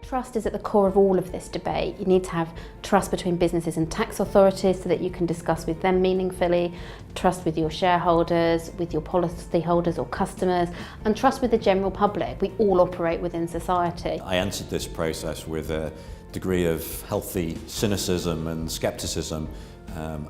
Trust is at the core of all of this debate. You need to have trust between businesses and tax authorities so that you can discuss with them meaningfully, trust with your shareholders, with your policy holders or customers, and trust with the general public. We all operate within society. I entered this process with a degree of healthy cynicism and scepticism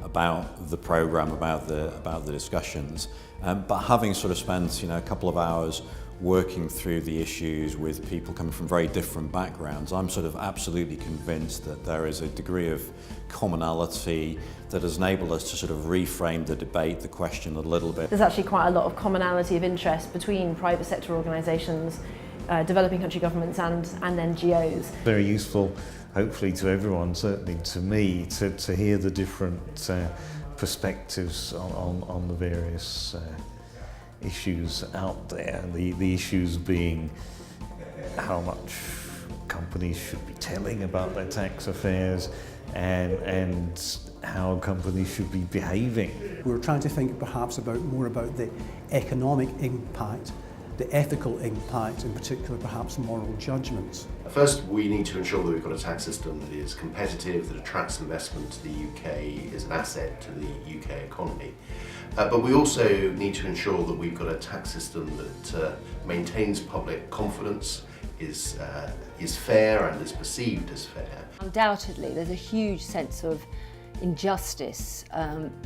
about the programme, about the discussions, but having sort of spent a couple of hours working through the issues with people coming from very different backgrounds, I'm sort of absolutely convinced that there is a degree of commonality that has enabled us to sort of reframe the debate, the question a little bit. There's actually quite a lot of commonality of interest between private sector organisations, developing country governments and NGOs. Very useful, hopefully to everyone, certainly to me, to hear the different perspectives on the various issues out there. The issues being how much companies should be telling about their tax affairs and how companies should be behaving. We're trying to think perhaps more about the economic impact, the ethical impact, in particular perhaps moral judgments. First, we need to ensure that we've got a tax system that is competitive, that attracts investment to the UK, is an asset to the UK economy. But we also need to ensure that we've got a tax system that maintains public confidence, is fair and is perceived as fair. Undoubtedly, there's a huge sense of injustice,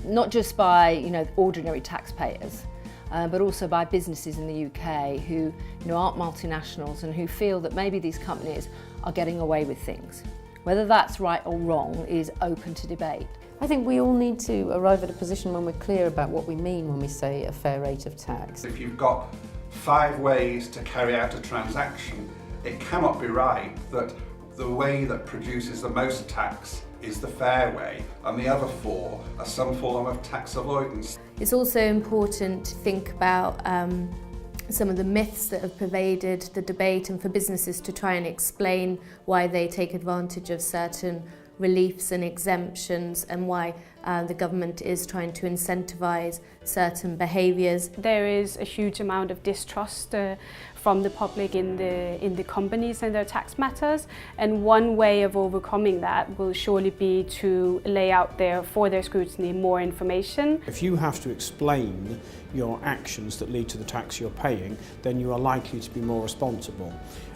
not just by ordinary taxpayers, but also by businesses in the UK who aren't multinationals and who feel that maybe these companies are getting away with things. Whether that's right or wrong is open to debate. I think we all need to arrive at a position when we're clear about what we mean when we say a fair rate of tax. If you've got 5 ways to carry out a transaction, it cannot be right that the way that produces the most tax is the fair way, and the other 4 are some form of tax avoidance. It's also important to think about some of the myths that have pervaded the debate, and for businesses to try and explain why they take advantage of certain reliefs and exemptions and why the government is trying to incentivise certain behaviours. There is a huge amount of distrust from the public in the companies and their tax matters, and one way of overcoming that will surely be to lay out there for their scrutiny more information. If you have to explain your actions that lead to the tax you're paying, then you are likely to be more responsible.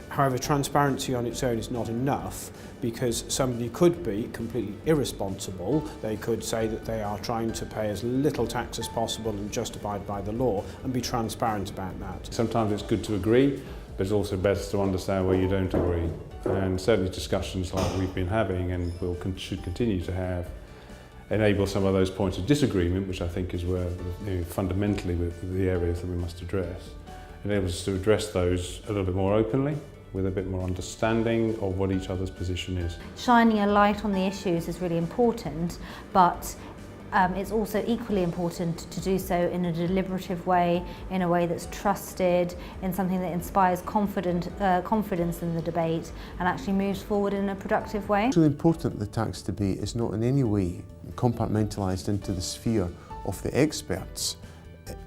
However, transparency on its own is not enough, because somebody could be completely irresponsible. They could say that they are trying to pay as little tax as possible and just abide by the law, and be transparent about that. Sometimes it's good to agree, but it's also best to understand where you don't agree. And certainly discussions like we've been having and should continue to have enable some of those points of disagreement, which I think is where fundamentally the areas that we must address. Enables us to address those a little bit more openly, with a bit more understanding of what each other's position is. Shining a light on the issues is really important, but it's also equally important to do so in a deliberative way, in a way that's trusted, in something that inspires confidence in the debate and actually moves forward in a productive way. It's really important that the tax debate is not in any way compartmentalised into the sphere of the experts,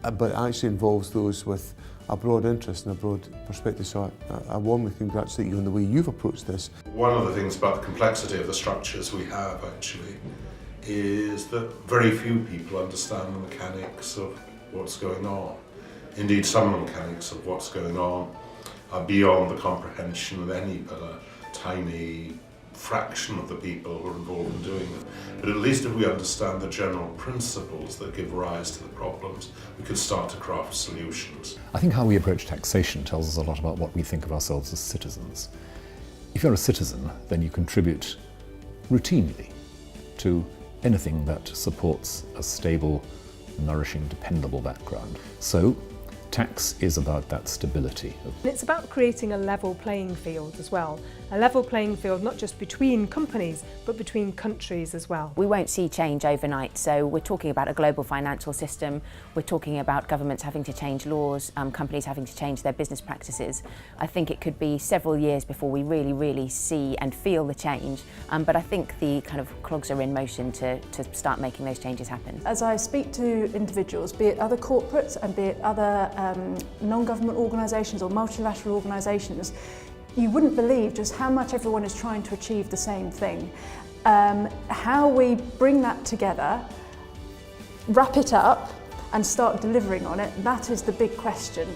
but actually involves those with a broad interest and a broad perspective. So I warmly congratulate you on the way you've approached this. One of the things about the complexity of the structures we have actually is that very few people understand the mechanics of what's going on. Indeed, some of the mechanics of what's going on are beyond the comprehension of any but a tiny fraction of the people who are involved in doing it. But at least if we understand the general principles that give rise to the problems, we can start to craft solutions. I think how we approach taxation tells us a lot about what we think of ourselves as citizens. If you're a citizen, then you contribute routinely to anything that supports a stable, nourishing, dependable background. So, tax is about that stability. It's about creating a level playing field as well. A level playing field not just between companies, but between countries as well. We won't see change overnight, so we're talking about a global financial system, we're talking about governments having to change laws, companies having to change their business practices. I think it could be several years before we really see and feel the change, but I think the kind of clogs are in motion to start making those changes happen. As I speak to individuals, be it other corporates and be it other non-government organisations or multilateral organisations, you wouldn't believe just how much everyone is trying to achieve the same thing. How we bring that together, wrap it up and start delivering on it, that is the big question.